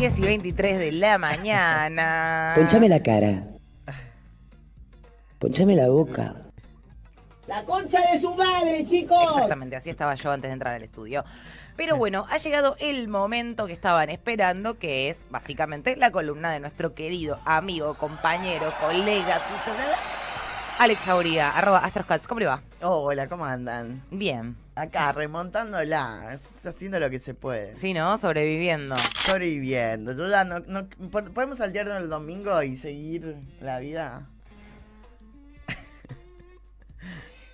10:23 de la mañana. Ponchame la cara. Ponchame la boca. ¡La concha de su madre, chicos! Exactamente, así estaba yo antes de entrar al estudio. Pero bueno, ha llegado el momento que estaban esperando, que es básicamente la columna de nuestro querido amigo, compañero, colega, Alex Jauría, @astroscats. ¿Cómo le va? Hola, ¿cómo andan? Bien. Acá, remontándola, haciendo lo que se puede. Sí, ¿no? Sobreviviendo. Sobreviviendo. Yo ya no ¿podemos saltearnos el domingo y seguir la vida?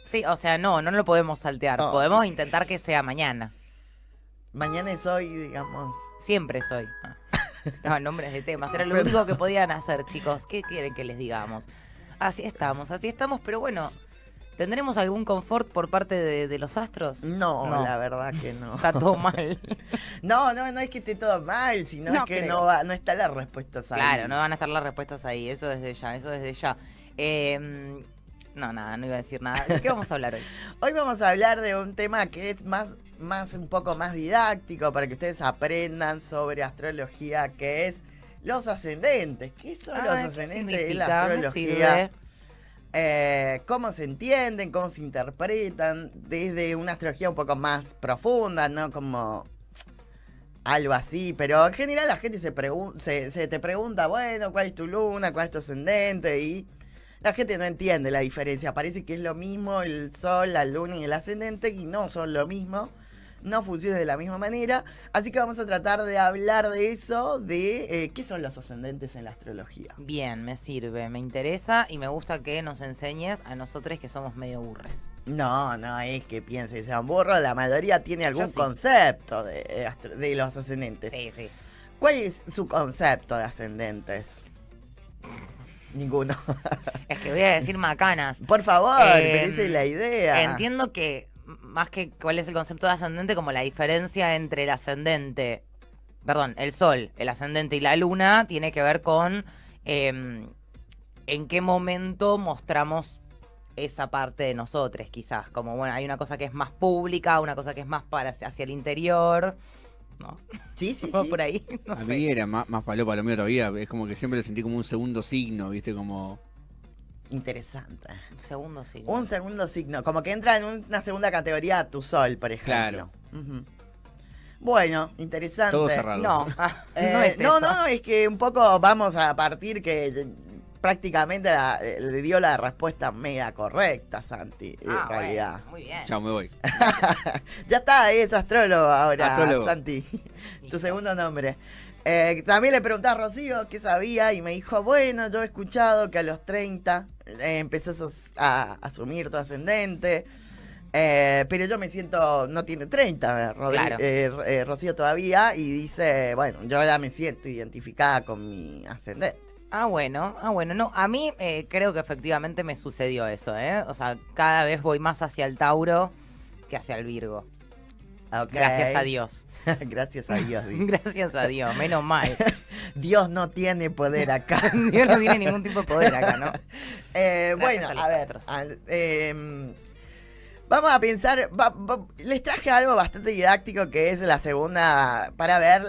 Sí, o sea, no lo podemos saltear. No. Podemos intentar que sea mañana. Mañana es hoy, digamos. Siempre soy. No, nombres de temas. Era lo único que podían hacer, chicos. ¿Qué quieren que les digamos? Así estamos, pero bueno, ¿tendremos algún confort por parte de los astros? No, la verdad que no. Está todo mal. No es que esté todo mal, sino es que no está la respuesta ahí. Claro, no van a estar las respuestas ahí, eso desde ya. No iba a decir nada. ¿De qué vamos a hablar hoy? Hoy vamos a hablar de un tema que es un poco más didáctico para que ustedes aprendan sobre astrología, que es los ascendentes. ¿Qué son los ascendentes de la astrología? Cómo se entienden, cómo se interpretan desde una astrología un poco más profunda, no como algo así, pero en general la gente se te pregunta, bueno, ¿cuál es tu luna? ¿Cuál es tu ascendente? Y la gente no entiende la diferencia. Parece que es lo mismo el sol, la luna y el ascendente, y no son lo mismo. No funcionan de la misma manera. Así que vamos a tratar de hablar de eso, de qué son los ascendentes en la astrología. Bien, me sirve, me interesa y me gusta que nos enseñes a nosotros que somos medio burres. No es que piense que sean burros. La mayoría tiene algún concepto de los ascendentes. Sí. ¿Cuál es su concepto de ascendentes? Ninguno. Es que voy a decir macanas. Por favor, pero esa es la idea. Entiendo que, más que cuál es el concepto de ascendente, como la diferencia entre el sol, el ascendente y la luna, tiene que ver con en qué momento mostramos esa parte de nosotros, quizás. Como, bueno, hay una cosa que es más pública, una cosa que es más hacia el interior, ¿no? Sí. Por ahí, no A sé. mí era más falopa lo mío todavía. Es como que siempre lo sentí como un segundo signo, ¿viste? Como... Interesante. Un segundo signo. Un segundo signo. Como que entra en una segunda categoría tu sol, por ejemplo. Claro. Uh-huh. Bueno, interesante. Todo cerrado. No, no es eso. No, es que un poco vamos a partir que prácticamente le dio la respuesta media correcta, Santi, en realidad. Bueno, muy bien. Chao, me voy. Ya está, es astrólogo ahora, Astrólogo. Santi. Listo. Tu segundo nombre. También le pregunté a Rocío qué sabía y me dijo, bueno, yo he escuchado que a los 30 empezás a asumir tu ascendente, pero yo me siento, no tiene 30, Claro. Rocío todavía, y dice, bueno, yo ya me siento identificada con mi ascendente. Bueno, no, a mí creo que efectivamente me sucedió eso, O sea, cada vez voy más hacia el Tauro que hacia el Virgo. Okay. Gracias a Dios. Gracias a Dios, dice. Gracias a Dios, menos mal. Dios no tiene poder acá. Dios no tiene ningún tipo de poder acá, ¿no? Bueno, a los a ver. astros. Vamos a pensar. Les traje algo bastante didáctico que es la segunda. Para ver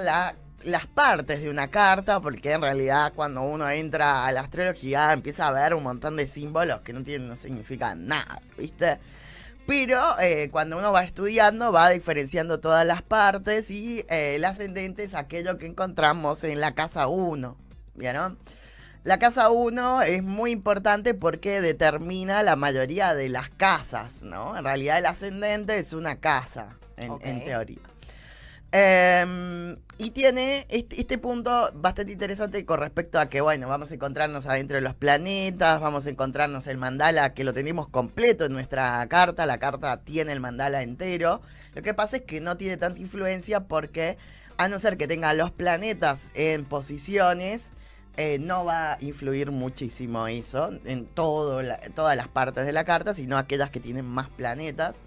las partes de una carta, porque en realidad cuando uno entra a la astrología empieza a ver un montón de símbolos que no significan nada, ¿viste? Pero cuando uno va estudiando va diferenciando todas las partes y el ascendente es aquello que encontramos en la casa 1, ¿vieron? La casa 1 es muy importante porque determina la mayoría de las casas, ¿no? En realidad el ascendente es una casa, en teoría. Y tiene este punto bastante interesante con respecto a que, bueno, vamos a encontrarnos adentro de los planetas, vamos a encontrarnos el mandala que lo tenemos completo en nuestra carta, la carta tiene el mandala entero. Lo que pasa es que no tiene tanta influencia porque, a no ser que tenga los planetas en posiciones, no va a influir muchísimo eso en todas las partes de la carta, sino aquellas que tienen más planetas.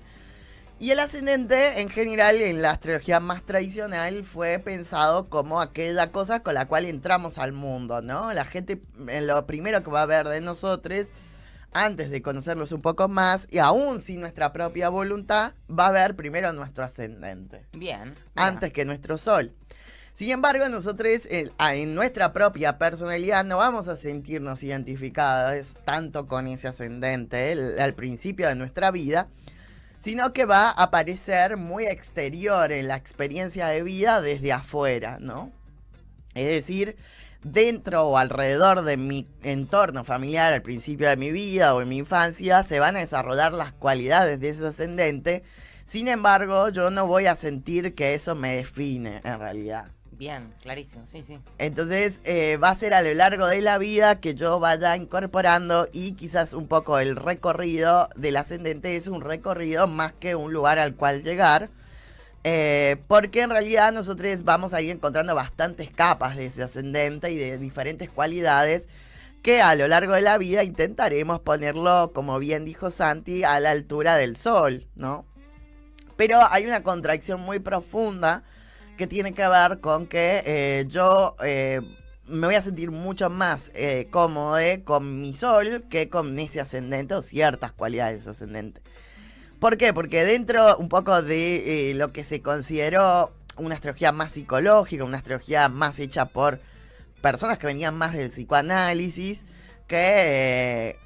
Y el ascendente, en general, en la astrología más tradicional, fue pensado como aquella cosa con la cual entramos al mundo, ¿no? La gente, lo primero que va a ver de nosotros, antes de conocerlos un poco más, y aún sin nuestra propia voluntad, va a ver primero nuestro ascendente. Bien. Antes que nuestro sol. Sin embargo, nosotros en nuestra propia personalidad no vamos a sentirnos identificados tanto con ese ascendente al principio de nuestra vida, sino que va a aparecer muy exterior en la experiencia de vida desde afuera, ¿no? Es decir, dentro o alrededor de mi entorno familiar al principio de mi vida o en mi infancia se van a desarrollar las cualidades de ese ascendente. Sin embargo, yo no voy a sentir que eso me define en realidad. Bien, clarísimo, sí, sí. Entonces va a ser a lo largo de la vida que yo vaya incorporando y quizás un poco el recorrido del ascendente es un recorrido más que un lugar al cual llegar. Porque en realidad nosotros vamos a ir encontrando bastantes capas de ese ascendente y de diferentes cualidades que a lo largo de la vida intentaremos ponerlo, como bien dijo Santi, a la altura del sol, ¿no? Pero hay una contradicción muy profunda que tiene que ver con que yo me voy a sentir mucho más cómodo con mi sol que con ese ascendente o ciertas cualidades de ese ascendente. ¿Por qué? Porque dentro un poco de lo que se consideró una astrología más psicológica, una astrología más hecha por personas que venían más del psicoanálisis, que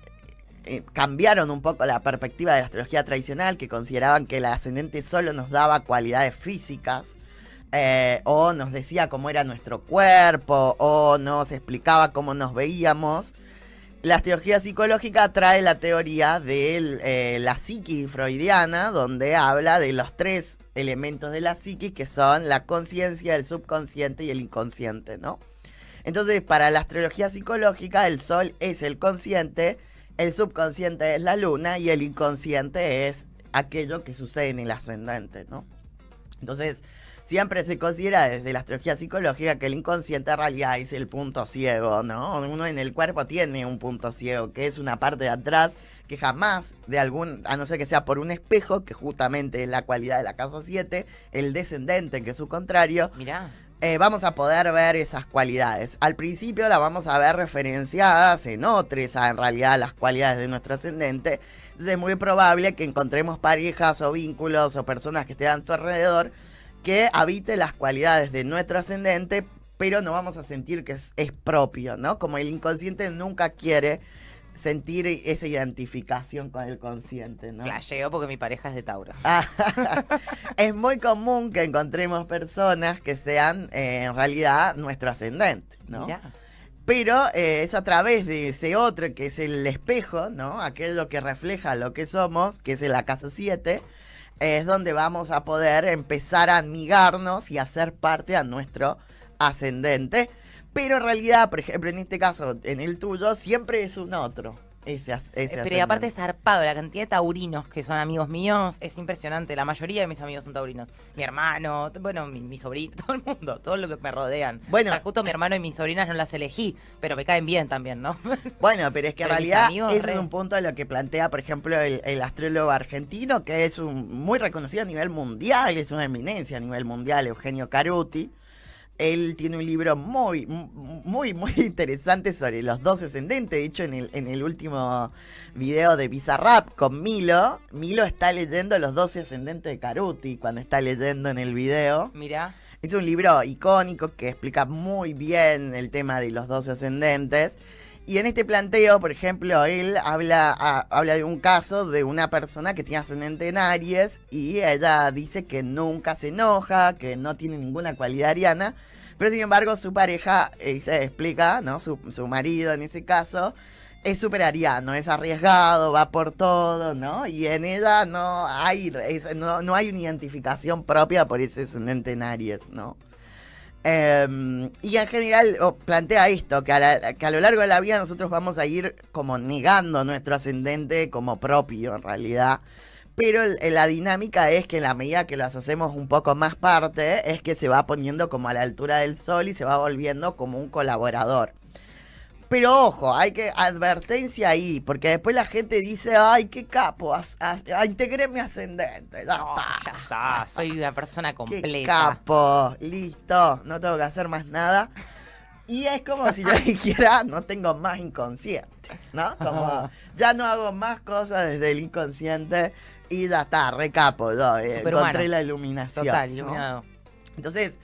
cambiaron un poco la perspectiva de la astrología tradicional, que consideraban que el ascendente solo nos daba cualidades físicas, o nos decía cómo era nuestro cuerpo, o nos explicaba cómo nos veíamos. La astrología psicológica trae la teoría de la psiquis freudiana, donde habla de los 3 elementos de la psiquis, que son la conciencia, el subconsciente y el inconsciente, ¿no? Entonces, para la astrología psicológica, el sol es el consciente, el subconsciente es la luna y el inconsciente es aquello que sucede en el ascendente, ¿no? Entonces, siempre se considera desde la astrología psicológica que el inconsciente en realidad es el punto ciego, ¿no? Uno en el cuerpo tiene un punto ciego, que es una parte de atrás que jamás, a no ser que sea por un espejo, que justamente es la cualidad de la casa 7, el descendente, que es su contrario, Mirá. vamos a poder ver esas cualidades. Al principio las vamos a ver referenciadas en otras, en realidad, las cualidades de nuestro ascendente. Entonces es muy probable que encontremos parejas o vínculos o personas que estén a tu alrededor que habite las cualidades de nuestro ascendente, pero no vamos a sentir que es propio, ¿no? Como el inconsciente nunca quiere sentir esa identificación con el consciente, ¿no? Flasheo porque mi pareja es de Tauro. Es muy común que encontremos personas que sean en realidad nuestro ascendente, ¿no? Mirá. Pero es a través de ese otro que es el espejo, ¿no? Aquello que refleja lo que somos, que es en la casa 7, es donde vamos a poder empezar a amigarnos y hacer parte a nuestro ascendente. Pero en realidad, por ejemplo, en este caso, en el tuyo, siempre es un otro. Pero y aparte es zarpado, la cantidad de taurinos que son amigos míos es impresionante. La mayoría de mis amigos son taurinos. Mi hermano, bueno, mi sobrino, todo el mundo, todo lo que me rodean. Bueno, o sea, justo mi hermano y mis sobrinas no las elegí, pero me caen bien también, ¿no? Bueno, pero es que en Pero mis realidad amigos, eso es un punto de lo que plantea, por ejemplo, el astrólogo argentino, que es muy reconocido a nivel mundial, es una eminencia a nivel mundial, Eugenio Caruti. Él tiene un libro muy interesante sobre los 12 ascendentes. De hecho, en el último video de Bizarrap con Milo está leyendo los 12 ascendentes de Caruti cuando está leyendo en el video. Mirá. Es un libro icónico que explica muy bien el tema de los 12 ascendentes. Y en este planteo, por ejemplo, él habla de un caso de una persona que tiene ascendente en Aries y ella dice que nunca se enoja, que no tiene ninguna cualidad ariana, pero sin embargo su pareja, se explica, ¿no? Su marido en ese caso, es súper ariano, es arriesgado, va por todo, ¿no? Y en ella no hay una identificación propia por ese ascendente en Aries, ¿no? Y en general plantea esto, que a lo largo de la vida nosotros vamos a ir como negando nuestro ascendente como propio en realidad, pero la dinámica es que en la medida que las hacemos un poco más parte, es que se va poniendo como a la altura del sol y se va volviendo como un colaborador. Pero ojo, hay que advertencia ahí, porque después la gente dice, ay, qué capo, integré mi ascendente, ya está, soy una persona completa. Qué capo, listo, no tengo que hacer más nada. Y es como si yo dijera, no tengo más inconsciente, ¿no? Como, ya no hago más cosas desde el inconsciente y ya está, re capo, yo encontré la iluminación. Total, ¿no? iluminado. Entonces,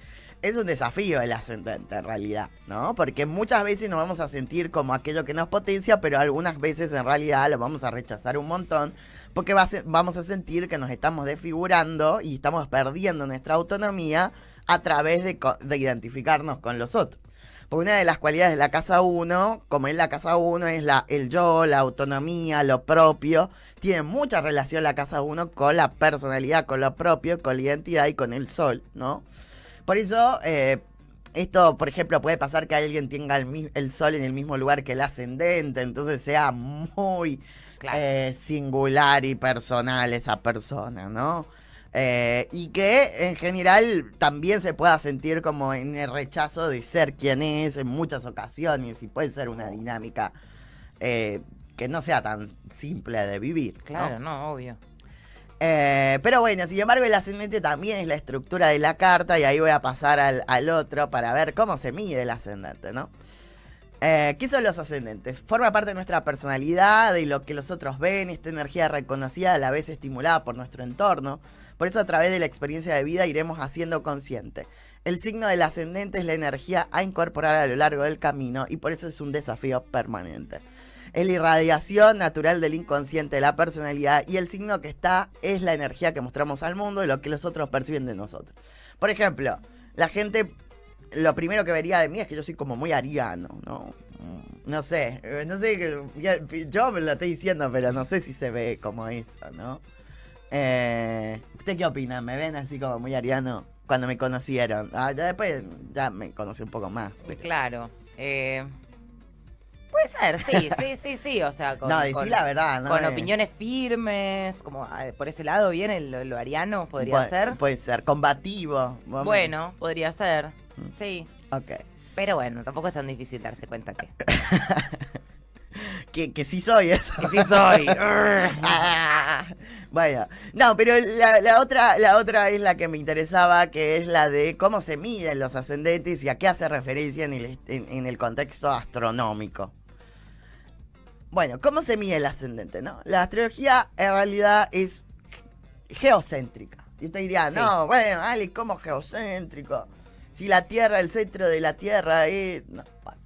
es un desafío el ascendente en realidad, ¿no? Porque muchas veces nos vamos a sentir como aquello que nos potencia, pero algunas veces en realidad lo vamos a rechazar un montón, porque vamos a sentir que nos estamos desfigurando y estamos perdiendo nuestra autonomía a través de identificarnos con los otros. Porque una de las cualidades de la casa 1, como es la casa 1, es el yo, la autonomía, lo propio. Tiene mucha relación la casa 1 con la personalidad, con lo propio, con la identidad y con el sol, ¿no? Por eso, esto, por ejemplo, puede pasar que alguien tenga el sol en el mismo lugar que el ascendente, entonces sea muy singular y personal esa persona, ¿no? Y que en general también se pueda sentir como en el rechazo de ser quien es en muchas ocasiones, y puede ser una dinámica que no sea tan simple de vivir, ¿no? Claro, no, obvio. Pero bueno, sin embargo el ascendente también es la estructura de la carta, y ahí voy a pasar al otro para ver cómo se mide el ascendente, ¿no? ¿Qué son los ascendentes? Forma parte de nuestra personalidad, de lo que los otros ven, esta energía reconocida a la vez estimulada por nuestro entorno. Por eso a través de la experiencia de vida iremos haciendo consciente. El signo del ascendente es la energía a incorporar a lo largo del camino, y por eso es un desafío permanente. Es la irradiación natural del inconsciente de la personalidad, y el signo que está es la energía que mostramos al mundo y lo que los otros perciben de nosotros. Por ejemplo, la gente, lo primero que vería de mí es que yo soy como muy ariano, ¿no? No sé, yo me lo estoy diciendo, pero no sé si se ve como eso, ¿no? ¿Usted qué opina? ¿Me ven así como muy ariano cuando me conocieron? Ya después ya me conocí un poco más. Pero... Claro. Puede ser, sí. O sea, no, decí la verdad, ¿no? Con opiniones firmes, como por ese lado viene lo ariano, podría ser. Puede ser, combativo. Bueno, podría ser, sí. Ok. Pero bueno, tampoco es tan difícil darse cuenta que... que sí soy eso. Que sí soy. Bueno, no, pero la otra es la que me interesaba, que es la de cómo se miden los ascendentes y a qué hace referencia en el contexto astronómico. Bueno, ¿cómo se mide el ascendente, no? La astrología en realidad es geocéntrica. Y usted diría, sí. No, bueno, Ale, ¿cómo geocéntrico? Si la Tierra, el centro de la Tierra es... No, bueno.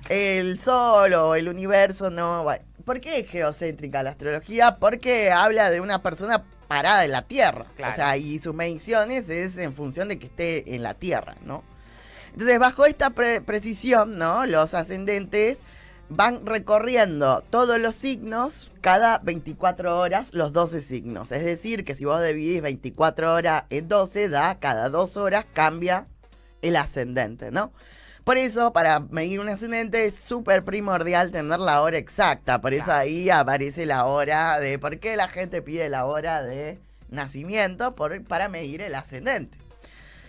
El Sol o el universo, no... Bueno. ¿Por qué es geocéntrica la astrología? Porque habla de una persona parada en la Tierra. Claro. O sea, y sus mediciones es en función de que esté en la Tierra, ¿no? Entonces, bajo esta precisión, ¿no? Los ascendentes van recorriendo todos los signos cada 24 horas, los 12 signos. Es decir, que si vos dividís 24 horas en 12, cada 2 horas cambia el ascendente, ¿no? Por eso, para medir un ascendente es súper primordial tener la hora exacta. Por eso ahí aparece la hora de... ¿Por qué la gente pide la hora de nacimiento? Para medir el ascendente.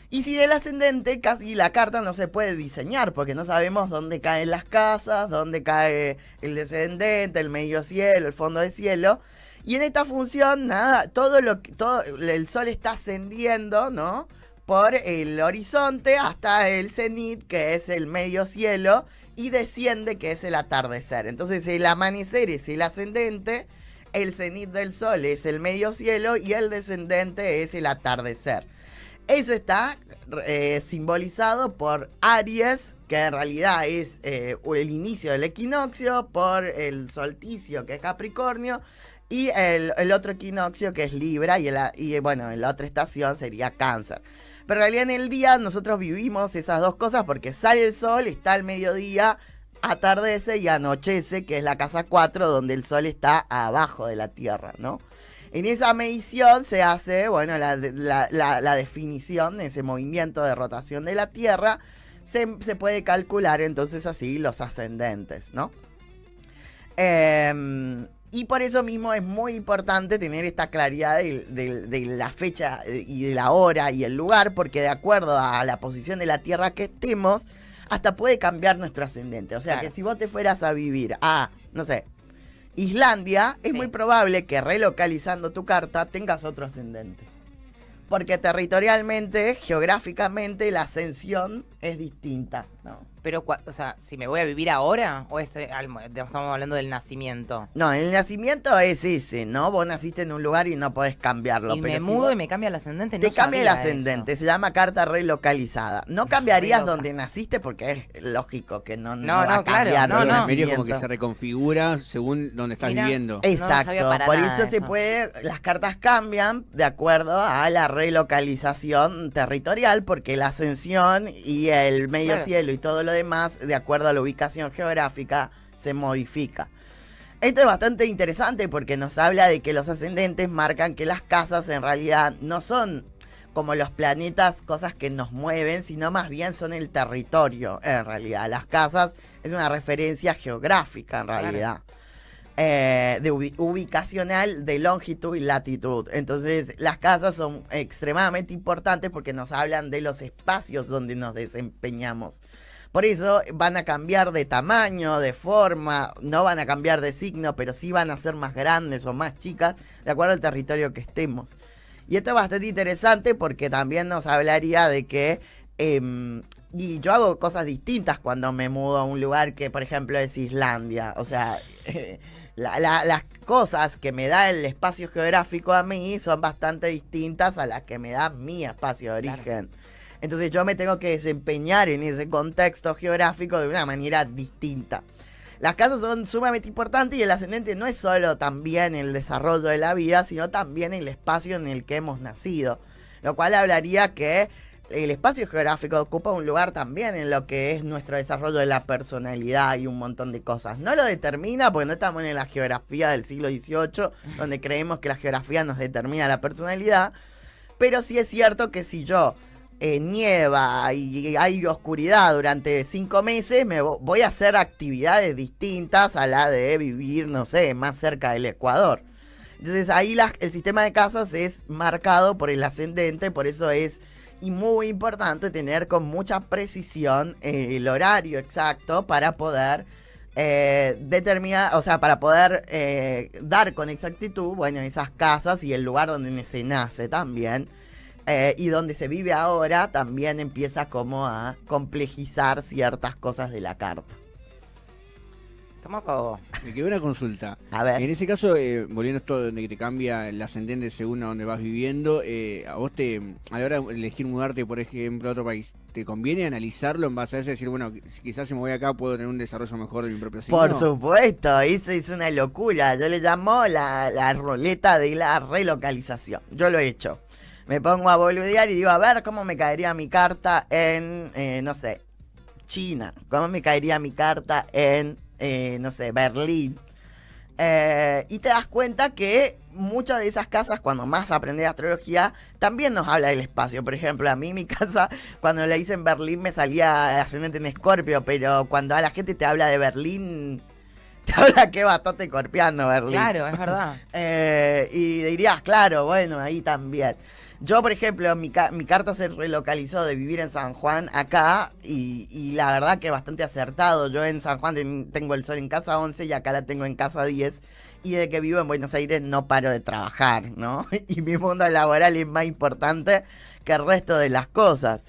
Y sin el ascendente, casi la carta no se puede diseñar, porque no sabemos dónde caen las casas, dónde cae el descendente, el medio cielo, el fondo de cielo. Y en esta función, nada, todo el sol está ascendiendo, ¿no? Por el horizonte hasta el cenit, que es el medio cielo, y desciende, que es el atardecer. Entonces el amanecer es el ascendente, el cenit del sol es el medio cielo y el descendente es el atardecer. Eso está simbolizado por Aries, que en realidad es el inicio del equinoccio, por el solsticio, que es Capricornio, y el otro equinoccio, que es Libra, y bueno, en la otra estación sería Cáncer. Pero en realidad en el día nosotros vivimos esas dos cosas porque sale el sol, está al mediodía, atardece y anochece, que es la casa 4, donde el sol está abajo de la Tierra, ¿no? En esa medición se hace, bueno, la definición de ese movimiento de rotación de la Tierra. Se puede calcular entonces así los ascendentes, ¿no? Y por eso mismo es muy importante tener esta claridad de la fecha y de la hora y el lugar, porque de acuerdo a la posición de la Tierra que estemos, hasta puede cambiar nuestro ascendente. O sea, claro, que si vos te fueras a vivir a, no sé, Islandia, es muy probable que relocalizando tu carta tengas otro ascendente. Porque territorialmente, geográficamente, la ascensión es distinta, ¿no? Pero, o sea, si me voy a vivir ahora, o estamos hablando del nacimiento. No, el nacimiento es ese, ¿no? Vos naciste en un lugar y no podés cambiarlo. Y pero me si mudo vos- y me cambia el ascendente, Te no cambia el sabía ascendente, eso. se llama carta relocalizada. No cambiarías Reloca. donde naciste porque es lógico que no No, va a no, claro, cambiar no, el no. Medio como que nacimiento. se reconfigura según donde estás Mirá. viviendo. No sabía Exacto, para por nada eso se eso. puede, las cartas cambian de acuerdo a la relocalización territorial, porque la ascensión y el medio Claro. cielo y todo lo demás, de acuerdo a la ubicación geográfica, se modifica. Esto es bastante interesante porque nos habla de que los ascendentes marcan que las casas en realidad no son como los planetas, cosas que nos mueven, sino más bien son el territorio, en realidad. Las casas es una referencia geográfica, en Claro. realidad. Ubicacional de longitud y latitud. Entonces, las casas son extremadamente importantes porque nos hablan de los espacios donde nos desempeñamos. Por eso van a cambiar de tamaño, de forma, no van a cambiar de signo, pero sí van a ser más grandes o más chicas, de acuerdo al territorio que estemos. Y esto es bastante interesante porque también nos hablaría de que y yo hago cosas distintas cuando me mudo a un lugar que, por ejemplo, es Islandia. O sea, las cosas que me da el espacio geográfico a mí son bastante distintas a las que me da mi espacio de origen. Entonces yo me tengo que desempeñar en ese contexto geográfico de una manera distinta. Las casas son sumamente importantes y el ascendente no es solo también el desarrollo de la vida, sino también el espacio en el que hemos nacido. Lo cual hablaría que el espacio geográfico ocupa un lugar también en lo que es nuestro desarrollo de la personalidad y un montón de cosas. No lo determina porque no estamos en la geografía del siglo XVIII, donde creemos que la geografía nos determina la personalidad. Pero sí es cierto que si yo nieva y hay oscuridad durante 5 meses, voy a hacer actividades distintas a la de vivir, no sé, más cerca del Ecuador. Entonces ahí el sistema de casas es marcado por el ascendente, por eso es muy importante tener con mucha precisión el horario exacto para poder determinar, o sea, para poder dar con exactitud, bueno, esas casas y el lugar donde se nace también. Y donde se vive ahora también empieza como a complejizar ciertas cosas de la carta. Toma pago. Me quedó una consulta. A ver. En ese caso, volviendo a esto donde te cambia el ascendente según a donde vas viviendo, a vos a la hora de elegir mudarte, por ejemplo, a otro país, ¿te conviene analizarlo en base a eso? Decir, bueno, quizás si me voy acá puedo tener un desarrollo mejor de mi propio signo. Por supuesto, eso es una locura. Yo le llamo la ruleta de la relocalización. Yo lo he hecho. Me pongo a boludear y digo, a ver cómo me caería mi carta en, no sé, China. ¿Cómo me caería mi carta en, no sé, Berlín? Y te das cuenta que muchas de esas casas, cuando más aprendes astrología, también nos habla del espacio. Por ejemplo, a mí mi casa, cuando la hice en Berlín, me salía ascendente en Escorpio, pero cuando a la gente te habla de Berlín, te habla que es bastante escorpiano Berlín. Claro, es verdad. Y dirías, claro, bueno, ahí también. Yo, por ejemplo, mi carta se relocalizó de vivir en San Juan acá y la verdad que bastante acertado. Yo en San Juan tengo el sol en casa 11 y acá la tengo en casa 10. Y desde que vivo en Buenos Aires no paro de trabajar, ¿no? Y mi mundo laboral es más importante que el resto de las cosas.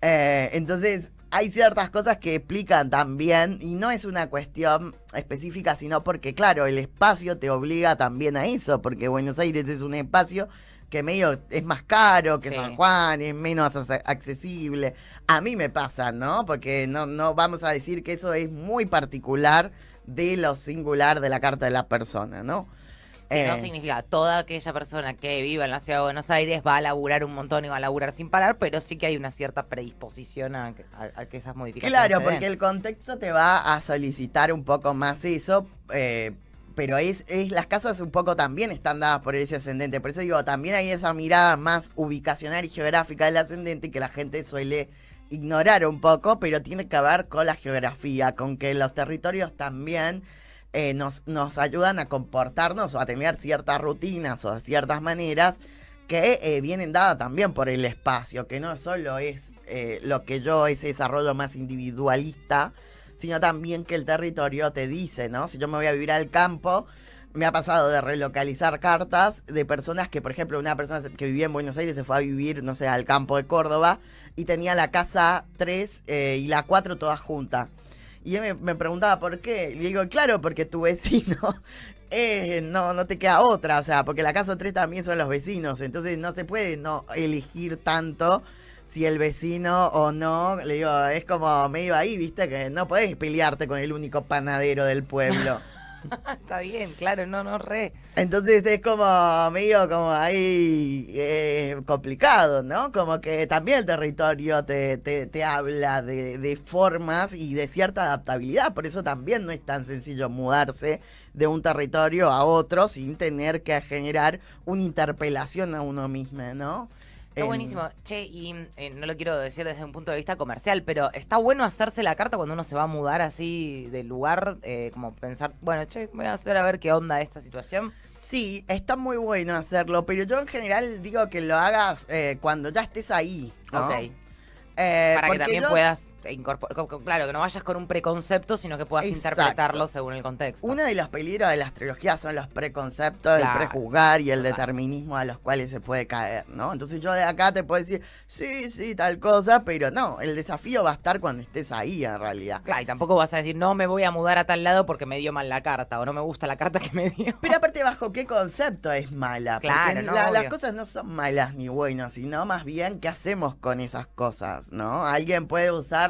Entonces, hay ciertas cosas que explican también, y no es una cuestión específica, sino porque, claro, el espacio te obliga también a eso, porque Buenos Aires es un espacio que medio es más caro que Sí. San Juan, es menos accesible. A mí me pasa, ¿no? Porque no vamos a decir que eso es muy particular de lo singular de la carta de la persona, ¿no? Sí, no significa toda aquella persona que viva en la ciudad de Buenos Aires va a laburar un montón y va a laburar sin parar, pero sí que hay una cierta predisposición a que esas modificaciones Claro, se den. porque el contexto te va a solicitar un poco más eso, pero las casas un poco también están dadas por ese ascendente. Por eso digo, también hay esa mirada más ubicacional y geográfica del ascendente que la gente suele ignorar un poco, pero tiene que ver con la geografía, con que los territorios también nos ayudan a comportarnos o a tener ciertas rutinas o ciertas maneras que vienen dadas también por el espacio, que no solo es lo que ese desarrollo más individualista, sino también que el territorio te dice, ¿no? Si yo me voy a vivir al campo, Me ha pasado de relocalizar cartas de personas que, por ejemplo, una persona que vivía en Buenos Aires se fue a vivir, no sé, al campo de Córdoba y tenía la casa 3 y la 4 todas juntas. Y él me preguntaba por qué. Le digo, claro, porque tu vecino no te queda otra. O sea, porque la casa 3 también son los vecinos. Entonces no se puede no elegir tanto si el vecino o no. Le digo, es como medio ahí, viste, que no podés pelearte con el único panadero del pueblo. Está bien, claro, no, re. Entonces es como medio como ahí complicado, ¿no? Como que también el territorio te habla de formas y de cierta adaptabilidad. Por eso también no es tan sencillo mudarse de un territorio a otro sin tener que generar una interpelación a uno mismo, ¿no? Está buenísimo. Che, y no lo quiero decir desde un punto de vista comercial, pero está bueno hacerse la carta cuando uno se va a mudar así del lugar, como pensar, bueno, che, voy a hacer a ver qué onda esta situación. Sí, está muy bueno hacerlo, pero yo en general digo que lo hagas cuando ya estés ahí, ¿no? Ok. Para que porque también puedas incorporar, claro, que no vayas con un preconcepto, sino que puedas Exacto. interpretarlo según el contexto. Uno de los peligros de las trilogías son los preconceptos, Claro, el prejuzgar y el total. determinismo a los cuales se puede caer, ¿no? Entonces yo de acá te puedo decir, sí, tal cosa, pero no, el desafío va a estar cuando estés ahí en realidad. Claro, y tampoco vas a decir, no me voy a mudar a tal lado porque me dio mal la carta, o no me gusta la carta que me dio. Pero aparte, ¿bajo qué concepto es mala? Claro, Porque no, las obvio. cosas no son malas ni buenas, sino más bien qué hacemos con esas cosas, ¿no? Alguien puede usar,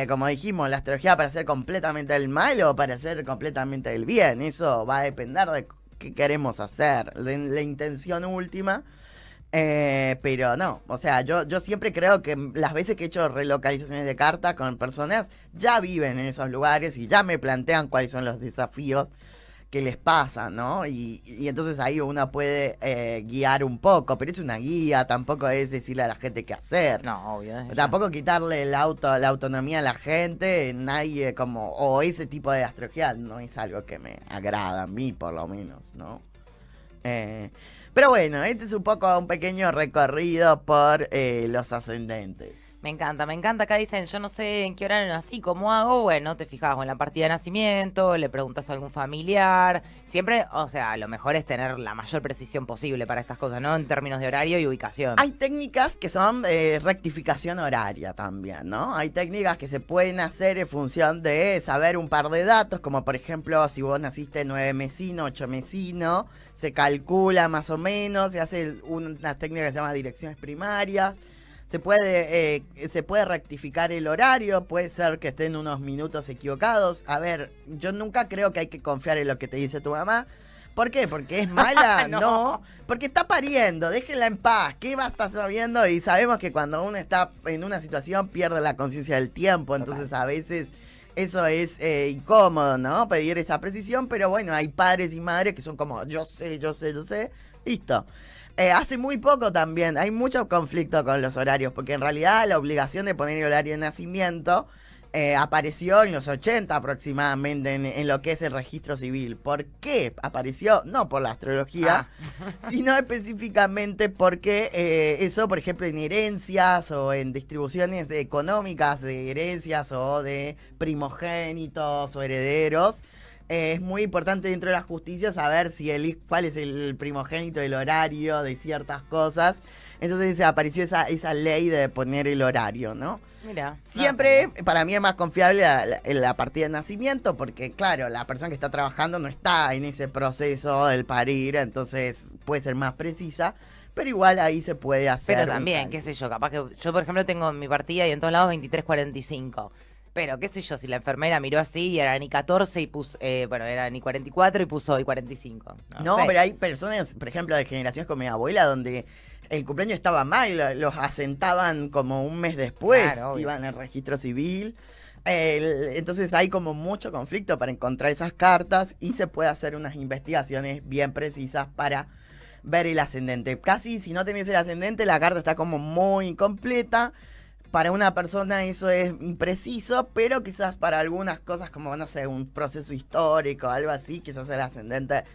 como dijimos, la astrología para hacer completamente el mal o para hacer completamente el bien. Eso va a depender de qué queremos hacer, de la intención última. Pero no, o sea, yo siempre creo que las veces que he hecho relocalizaciones de cartas con personas, ya viven en esos lugares y ya me plantean cuáles son los desafíos que les pasa, ¿no? Y entonces ahí uno puede guiar un poco, pero es una guía, tampoco es decirle a la gente qué hacer. No, obvio. Tampoco quitarle la autonomía a la gente, nadie como, o ese tipo de astrología no es algo que me agrada a mí, por lo menos, ¿no? Pero bueno, este es un poco un pequeño recorrido por los ascendentes. Me encanta. Acá dicen, yo no sé en qué horario nací, ¿cómo hago? Bueno, te fijas o en la partida de nacimiento, le preguntas a algún familiar. Siempre, o sea, lo mejor es tener la mayor precisión posible para estas cosas, ¿no? En términos de horario y ubicación. Hay técnicas que son rectificación horaria también, ¿no? Hay técnicas que se pueden hacer en función de saber un par de datos, como por ejemplo, si vos naciste 9 mesino, 8 mesino, se calcula más o menos, se hace una técnica que se llama direcciones primarias. Se puede rectificar el horario, puede ser que estén unos minutos equivocados. A ver, yo nunca creo que hay que confiar en lo que te dice tu mamá. ¿Por qué? ¿Porque es mala? No. Porque está pariendo, déjenla en paz. ¿Qué va a estar sabiendo? Y sabemos que cuando uno está en una situación pierde la conciencia del tiempo. Entonces a veces eso es incómodo, ¿no? Pedir esa precisión. Pero bueno, hay padres y madres que son como, yo sé. Listo. Hace muy poco también, hay mucho conflicto con los horarios, porque en realidad la obligación de poner el horario de nacimiento apareció en los 80 aproximadamente en lo que es el registro civil. ¿Por qué apareció? No por la astrología, sino específicamente porque eso, por ejemplo, en herencias o en distribuciones económicas de herencias o de primogénitos o herederos, es muy importante dentro de la justicia saber cuál es el primogénito, el horario de ciertas cosas. Entonces apareció esa ley de poner el horario, ¿no? Mira. Siempre, para mí es más confiable la partida de nacimiento, porque claro, la persona que está trabajando no está en ese proceso del parir, entonces puede ser más precisa. Pero igual ahí se puede hacer. Pero también, qué sé yo, capaz que yo, por ejemplo, tengo en mi partida y en todos lados 23:45. Pero, qué sé yo, si la enfermera miró así y era ni 14 y puso, era ni 44 y puso hoy 45. No, sé. pero hay personas, por ejemplo, de generaciones como mi abuela, donde el cumpleaños estaba mal, los asentaban como un mes después, Claro, iban al registro civil. Entonces hay como mucho conflicto para encontrar esas cartas y se puede hacer unas investigaciones bien precisas para ver el ascendente. Casi si no tenés el ascendente, la carta está como muy incompleta. Para una persona eso es impreciso, pero quizás para algunas cosas como, no sé, un proceso histórico, algo así, quizás el ascendente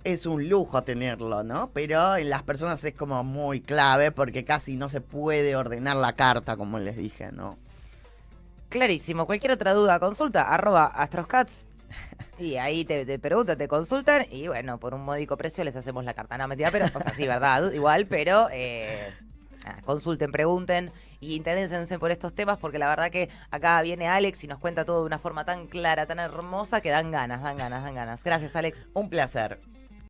es un lujo tenerlo, ¿no? Pero en las personas es como muy clave porque casi no se puede ordenar la carta, como les dije, ¿no? Clarísimo. Cualquier otra duda, consulta, @astroscats. Y ahí te preguntan, te consultan y bueno, por un módico precio les hacemos la carta. No, mentira, pero, o sea, sí, verdad, igual, pero consulten, pregunten y interésense por estos temas porque la verdad que acá viene Alex y nos cuenta todo de una forma tan clara, tan hermosa que dan ganas, dan ganas, dan ganas. Gracias, Alex. Un placer.